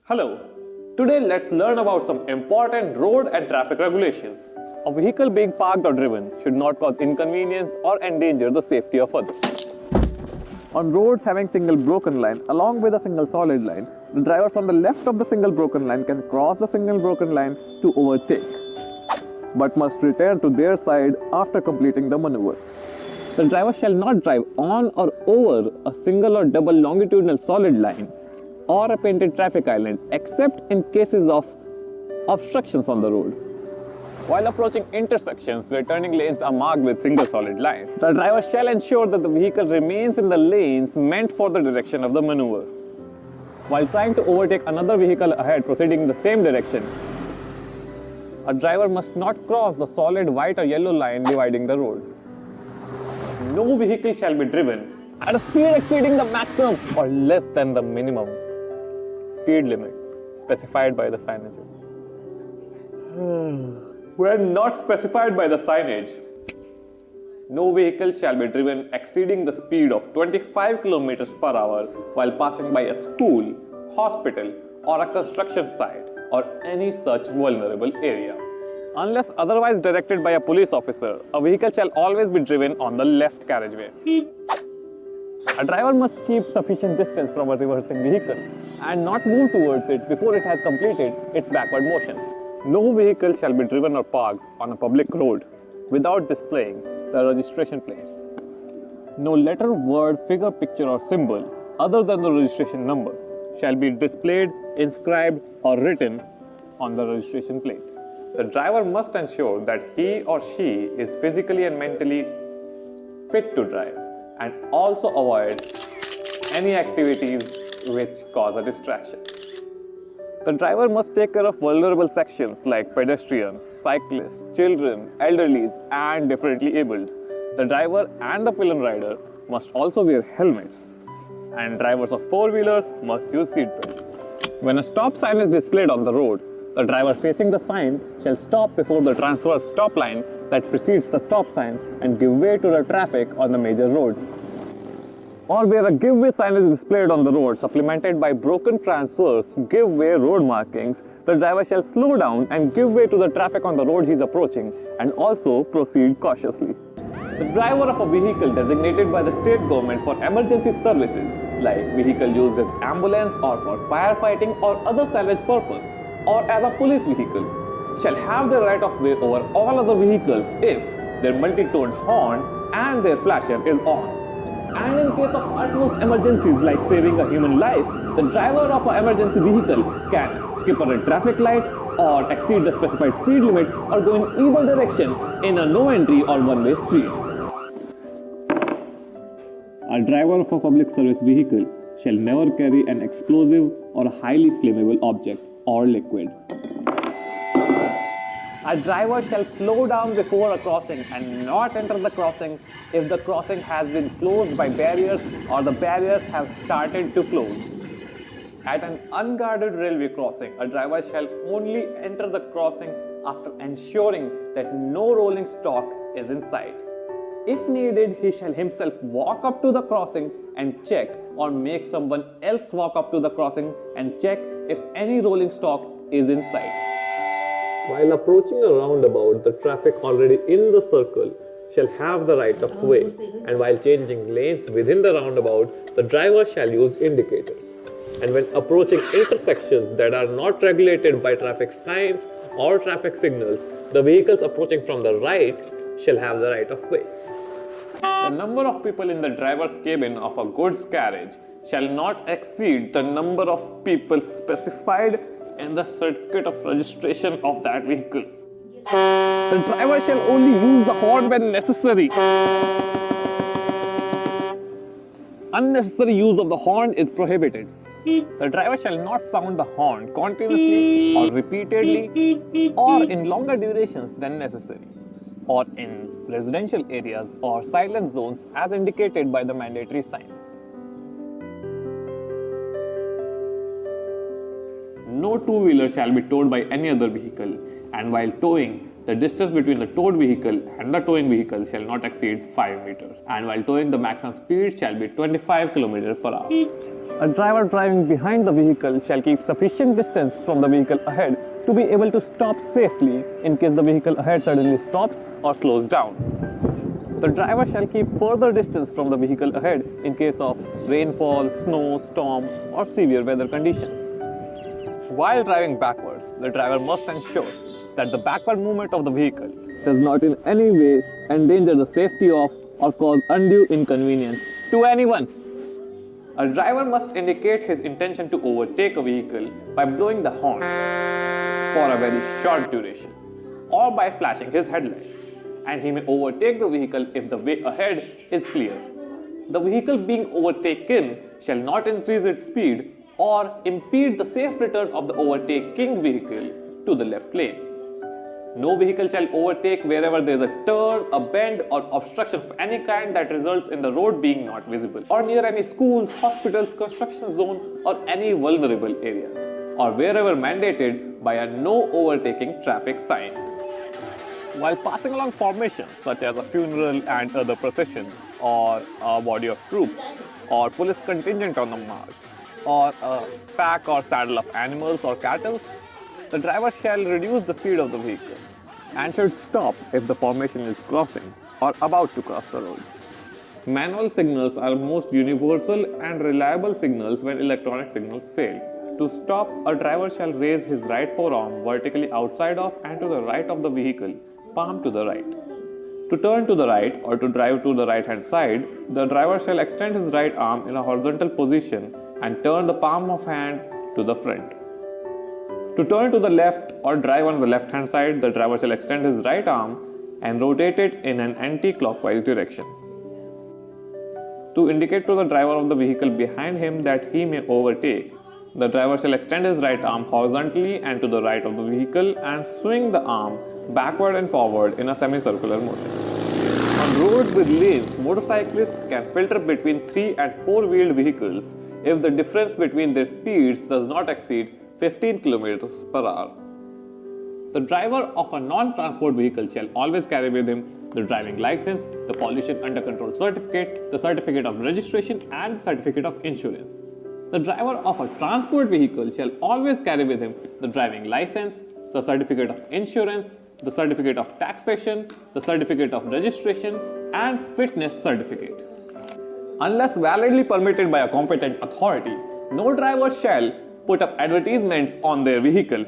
Hello, today let's learn about some important road and traffic regulations. A vehicle being parked or driven should not cause inconvenience or endanger the safety of others. On roads having single broken line along with a single solid line, the drivers on the left of the single broken line can cross the single broken line to overtake, but must return to their side after completing the maneuver. The driver shall not drive on or over a single or double longitudinal solid line or a painted traffic island except in cases of obstructions on the road. While approaching intersections where turning lanes are marked with single solid lines, the driver shall ensure that the vehicle remains in the lanes meant for the direction of the maneuver. While trying to overtake another vehicle ahead proceeding in the same direction, a driver must not cross the solid white or yellow line dividing the road. No vehicle shall be driven at a speed exceeding the maximum or less than the minimum speed limit specified by the signages. When not specified by the signage, no vehicle shall be driven exceeding the speed of 25 km per hour while passing by a school, hospital, or a construction site or any such vulnerable area. Unless otherwise directed by a police officer, a vehicle shall always be driven on the left carriageway. A driver must keep sufficient distance from a reversing vehicle and not move towards it before it has completed its backward motion. No vehicle shall be driven or parked on a public road without displaying the registration plates. No letter, word, figure, picture or symbol other than the registration number shall be displayed, inscribed or written on the registration plate. The driver must ensure that he or she is physically and mentally fit to drive and also avoid any activities which cause a distraction. The driver must take care of vulnerable sections like pedestrians, cyclists, children, elderly, and differently abled. The driver and the pillion rider must also wear helmets, and drivers of four-wheelers must use seat belts. When a stop sign is displayed on the road, the driver facing the sign shall stop before the transverse stop line that precedes the stop sign and give way to the traffic on the major road. Or where a give way sign is displayed on the road supplemented by broken transverse give way road markings, the driver shall slow down and give way to the traffic on the road he is approaching and also proceed cautiously. The driver of a vehicle designated by the state government for emergency services, like vehicle used as ambulance or for firefighting or other salvage purpose, or as a police vehicle, shall have the right of way over all other vehicles if their multi-toned horn and their flasher is on. And in case of utmost emergencies like saving a human life, the driver of an emergency vehicle can skip a red traffic light or exceed the specified speed limit or go in either direction in a no entry or one-way street. A driver of a public service vehicle shall never carry an explosive or a highly flammable object or liquid. A driver shall slow down before a crossing and not enter the crossing if the crossing has been closed by barriers or the barriers have started to close. At an unguarded railway crossing, a driver shall only enter the crossing after ensuring that no rolling stock is in sight. If needed, he shall himself walk up to the crossing and check, or make someone else walk up to the crossing and check if any rolling stock is in sight. While approaching a roundabout, the traffic already in the circle shall have the right of way, and while changing lanes within the roundabout, the driver shall use indicators. And when approaching intersections that are not regulated by traffic signs or traffic signals, the vehicles approaching from the right shall have the right of way. The number of people in the driver's cabin of a goods carriage shall not exceed the number of people specified in the certificate of registration of that vehicle. The driver shall only use the horn when necessary. Unnecessary use of the horn is prohibited. The driver shall not sound the horn continuously or repeatedly or in longer durations than necessary, or in residential areas or silent zones as indicated by the mandatory sign. No two-wheeler shall be towed by any other vehicle, and while towing, the distance between the towed vehicle and the towing vehicle shall not exceed 5 meters, and while towing, the maximum speed shall be 25 km per hour. A driver driving behind the vehicle shall keep sufficient distance from the vehicle ahead to be able to stop safely in case the vehicle ahead suddenly stops or slows down. The driver shall keep further distance from the vehicle ahead in case of rainfall, snow, storm, or severe weather conditions. While driving backwards, the driver must ensure that the backward movement of the vehicle does not in any way endanger the safety of or cause undue inconvenience to anyone. A driver must indicate his intention to overtake a vehicle by blowing the horn for a very short duration or by flashing his headlights, and he may overtake the vehicle if the way ahead is clear. The vehicle being overtaken shall not increase its speed or impede the safe return of the overtaking vehicle to the left lane. No vehicle shall overtake wherever there is a turn, a bend, or obstruction of any kind that results in the road being not visible, or near any schools, hospitals, construction zone, or any vulnerable areas, or wherever mandated by a no overtaking traffic sign. While passing along formations such as a funeral and other processions, or a body of troops, or police contingent on the march, or a pack or saddle of animals or cattle, the driver shall reduce the speed of the vehicle and should stop if the formation is crossing or about to cross the road. Manual signals are most universal and reliable signals when electronic signals fail. To stop, a driver shall raise his right forearm vertically outside of and to the right of the vehicle, palm to the right. To turn to the right or to drive to the right hand side, the driver shall extend his right arm in a horizontal position and turn the palm of hand to the front. To turn to the left or drive on the left hand side, the driver shall extend his right arm and rotate it in an anti-clockwise direction. To indicate to the driver of the vehicle behind him that he may overtake, the driver shall extend his right arm horizontally and to the right of the vehicle and swing the arm backward and forward in a semicircular motion. On roads with lanes, motorcyclists can filter between 3 and 4-wheeled vehicles if the difference between their speeds does not exceed 15 km per hour. The driver of a non-transport vehicle shall always carry with him the driving license, the pollution under control certificate, the certificate of registration, and certificate of insurance. The driver of a transport vehicle shall always carry with him the driving license, the certificate of insurance, the certificate of taxation, the certificate of registration, and fitness certificate. Unless validly permitted by a competent authority, no driver shall put up advertisements on their vehicle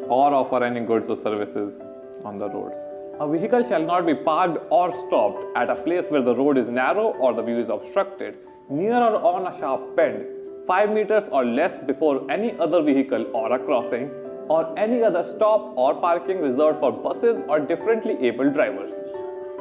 or offer any goods or services on the roads. A vehicle shall not be parked or stopped at a place where the road is narrow or the view is obstructed, near or on a sharp bend, 5 meters or less before any other vehicle or a crossing, or any other stop or parking reserved for buses or differently abled drivers,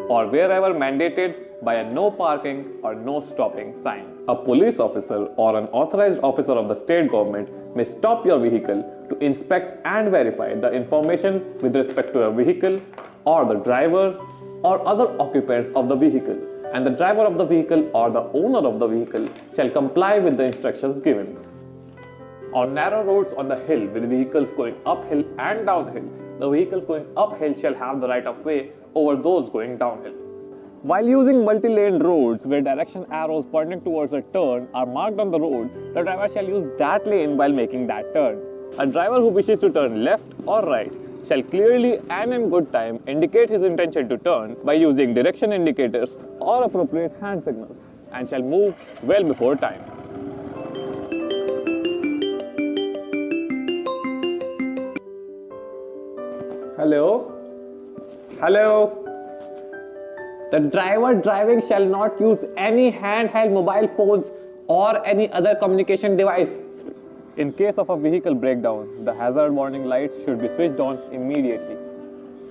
or wherever mandated by a no parking or no stopping sign. A police officer or an authorized officer of the state government may stop your vehicle to inspect and verify the information with respect to a vehicle or the driver or other occupants of the vehicle, and the driver of the vehicle or the owner of the vehicle shall comply with the instructions given. On narrow roads on the hill with vehicles going uphill and downhill, the vehicles going uphill shall have the right of way over those going downhill. While using multi-lane roads where direction arrows pointing towards a turn are marked on the road, the driver shall use that lane while making that turn. A driver who wishes to turn left or right shall clearly and in good time indicate his intention to turn by using direction indicators or appropriate hand signals, and shall move well before time. Hello? Hello? The driver driving shall not use any handheld mobile phones or any other communication device. In case of a vehicle breakdown, the hazard warning lights should be switched on immediately.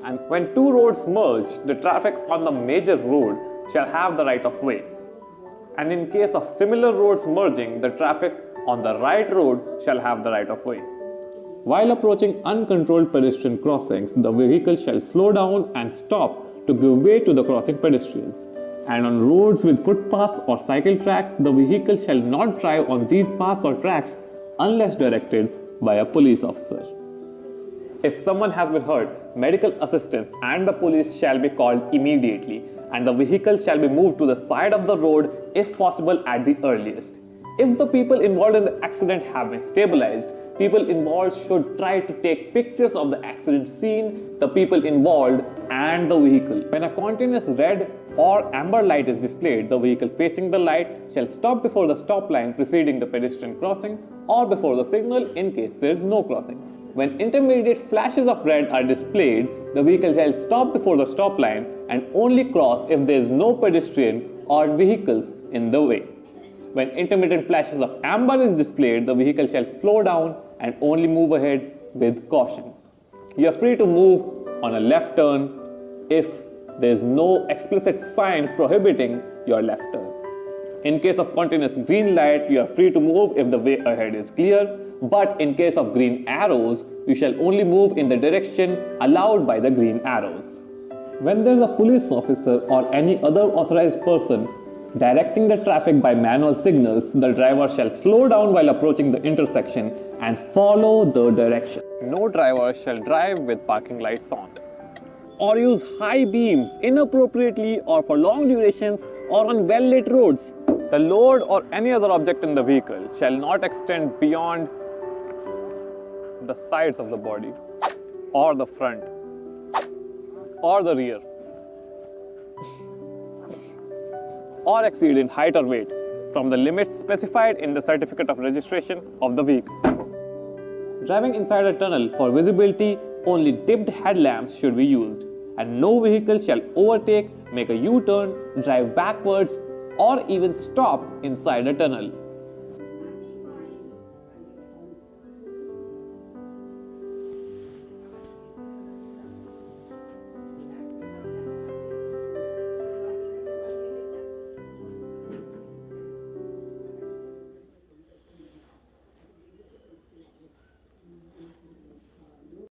And when two roads merge, the traffic on the major road shall have the right of way. And in case of similar roads merging, the traffic on the right road shall have the right of way. While approaching uncontrolled pedestrian crossings, the vehicle shall slow down and stop to give way to the crossing pedestrians. And on roads with footpaths or cycle tracks, the vehicle shall not drive on these paths or tracks unless directed by a police officer. If someone has been hurt, medical assistance and the police shall be called immediately, and the vehicle shall be moved to the side of the road if possible at the earliest. If the people involved in the accident have been stabilized, people involved should try to take pictures of the accident scene, the people involved, and the vehicle. When a continuous red or amber light is displayed, the vehicle facing the light shall stop before the stop line preceding the pedestrian crossing or before the signal in case there is no crossing. When intermediate flashes of red are displayed, the vehicle shall stop before the stop line and only cross if there is no pedestrian or vehicles in the way. When intermittent flashes of amber is displayed, the vehicle shall slow down and only move ahead with caution. You are free to move on a left turn if there is no explicit sign prohibiting your left turn. In case of continuous green light, you are free to move if the way ahead is clear, but in case of green arrows, you shall only move in the direction allowed by the green arrows. When there is a police officer or any other authorized person directing the traffic by manual signals, the driver shall slow down while approaching the intersection and follow the direction. No driver shall drive with parking lights on, or use high beams inappropriately or for long durations or on well-lit roads. The load or any other object in the vehicle shall not extend beyond the sides of the body, or the front, or the rear, or exceed in height or weight from the limits specified in the certificate of registration of the vehicle. Driving inside a tunnel for visibility, only dipped headlamps should be used, and no vehicle shall overtake, make a U-turn, drive backwards, or even stop inside a tunnel